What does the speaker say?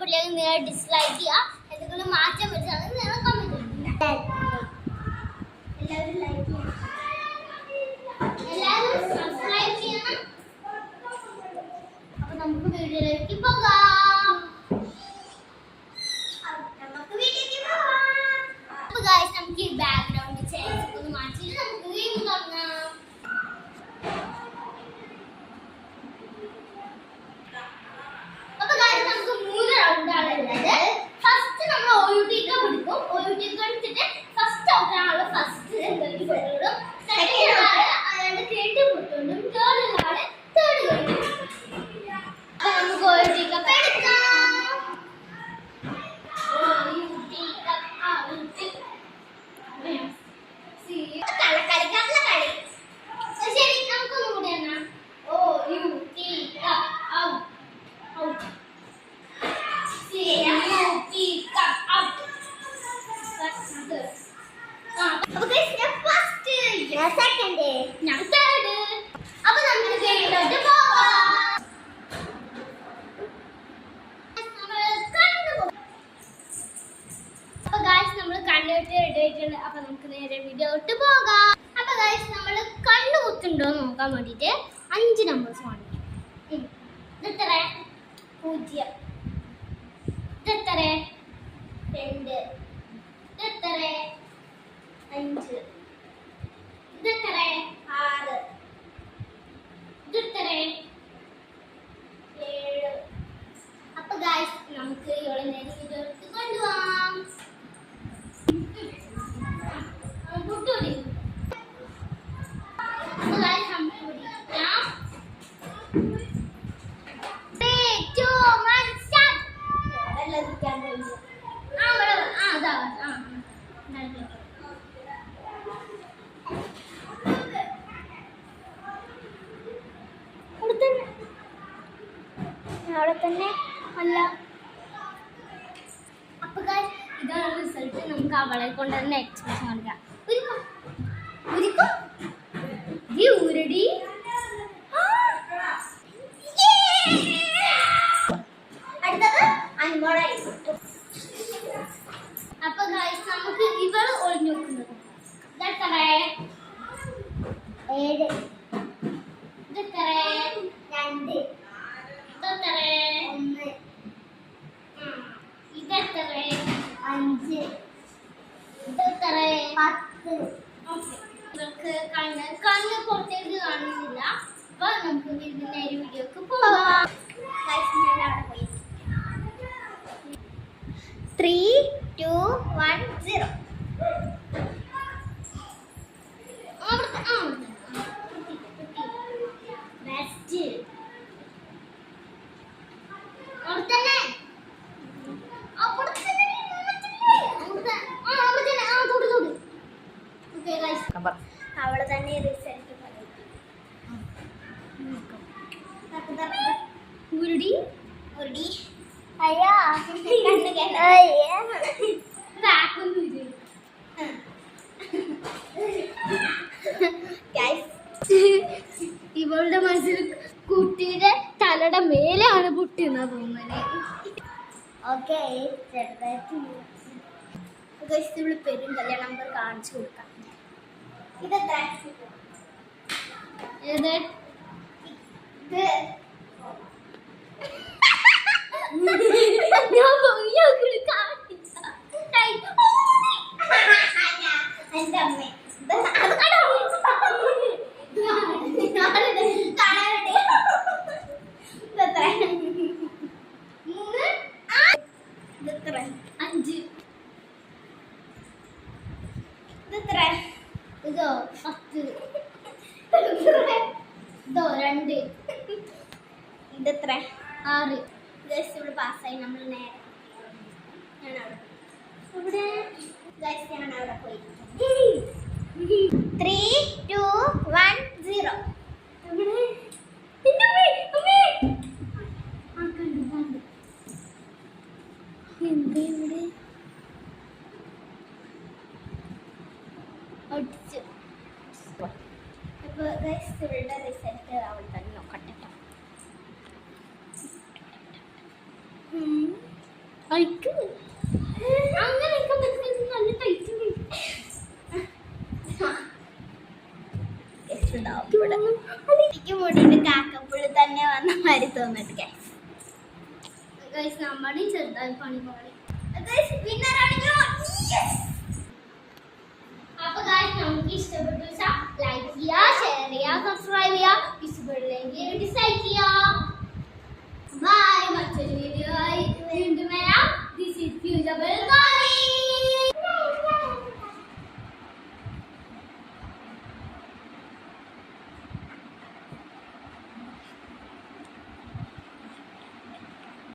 ഇഷ്ടപ്പെട്ടില്ലെങ്കിൽ നിങ്ങൾ ഡിസ്ലൈക്ക് ചെയ്യുക. എന്തെങ്കിലും മാറ്റം വരുത്താണെങ്കിൽ നിങ്ങൾ കമന്റ് എല്ലാവരും ലൈക്ക് ചെയ്യണം, എല്ലാവരും സബ്സ്ക്രൈബ് ചെയ്യണം. അപ്പൊ നമുക്ക് വീഡിയോയിലേക്ക് പോകാം. അപ്പൊ ഗൈസ് നമുക്ക് ഈ ബാക്ക്ഗ്രൗണ്ട് ചേഞ്ച് ഒന്ന് മാറ്റിയിട്ട് നമുക്ക് ഗെയിം തുടങ്ങാം. അപ്പൊ ഗൈസ് നമുക്ക് 3 റൗണ്ടാണ് ഉള്ളത്. ഫസ്റ്റ് നമ്മൾ OUTK പിടിക്കും. OUTK എടുത്തിട്ട് ഫസ്റ്റ് ഔട്ടാണുള്ള ഫസ്റ്റ് എന്തെങ്കിലും പെടും. സെക്കൻഡ് ആള് അയാളുടെ കേട്ട് പൊട്ടുണ്ടും തേർഡ് ആള് തേർഡ് കഴിയും. അപ്പൊ നമുക്ക് OUTK എടുക്കാം. ശരി, നമുക്കൊന്നും കൂടി എന്നാ OUTK ഔട്ട്. അപ്പൊ നമുക്ക് നേരെ വീഡിയോ ഇട്ട് പോകാം. അപ്പൊ ഗൈസ് നമ്മൾ കണ്ണു കുത്തുണ്ടോ നോക്കാൻ വേണ്ടിട്ട് 5 നമ്പേഴ്സ് വാങ്ങിക്കും. ഇതെത്ര? 0. ഇതെത്ര? 2. ഇതെത്ര? 5. ഇതെത്ര? 6. ഇതെത്ര? 7. അപ്പൊ ഗൈസ് നമുക്ക് ഇവിടെ നേരെ വീഡിയോ എടുത്ത് കൊണ്ടുപോകാം. കൂട്ടുകൂടി അവിടെ തന്നെ അല്ല. അപ്പൊ ഇതാണ് റിസൾട്ട്. നമുക്ക് അവളെ കൊണ്ട് തന്നെ എക്സ്പ്രഷൻ കാണിക്കാം. ഊരടി അടുത്തത് അൻമോളായി. അപ്പൊ ഗൈസ് നമുക്ക് ഇവള് ഒളിഞ്ഞു നോക്കുന്നത്. ഇതെത്ര? 7. ഇതെത്ര? 2. ഇതെത്ര? 1. ഇതെത്ര? 5. ഇതെത്ര? 10. ഇവർക്ക് കണ്ണ് പുറത്തേക്ക് കാണുന്നില്ല. അപ്പൊ നമുക്ക് നേരെ വീഡിയോക്ക് പോവാം. 3, 2, 1, 0. അവള് തന്നെ റിസൾട്ട് ഉരുടി ഉരുടി. അയ്യാ ഇവളുടെ മനസ്സിൽ കുട്ടിയുടെ തലയുടെ മേലെയാണ് പൊട്ടിയെന്നാ തോന്നുന്നത്. ഓക്കെ, ഇവള് പേരും കല്യാണ നമ്പർ കാണിച്ചു കൊടുക്കാം. ഇതെത്ര? ഇത് എന്റെ അമ്മ ഇതോ 10. ഇതോ 2. ഇതെത്ര? 6. ഗൈസ് ഇവിടെ പാസ്സായി. നമ്മൾ നേരെ ഇവിടെ ഞാൻ അവിടെ പോയി. 3, 2, 1, 0. എന്താ ഇവിടെ അടിച്ചു. അപ്പോൾ ഗൈസ് ഇവളുടെ റിസൾട്ട് അവൾ തന്നെ നോക്കട്ടെ. അയക്ക് അങ്ങനെയൊക്കെ നല്ല ടൈറ്റ് എനിക്ക് മുടിയിട്ട് കാക്കപ്പുള്ളി തന്നെ വന്ന മാതിരി തോന്നിട്ട് നമ്മളും ചെറുതായി പണി പാടി അപ്പൊ നമുക്ക് ഇഷ്ടപ്പെട്ടു ലൈക്ക് ചെയ്യുക, ഷെയർ ചെയ്യുക, സബ്സ്ക്രൈബ് ചെയ്യുക, ഇഷ്ടപ്പെട്ടില്ലെങ്കിൽ ഡിസ്ലൈക്ക് ചെയ്യുക.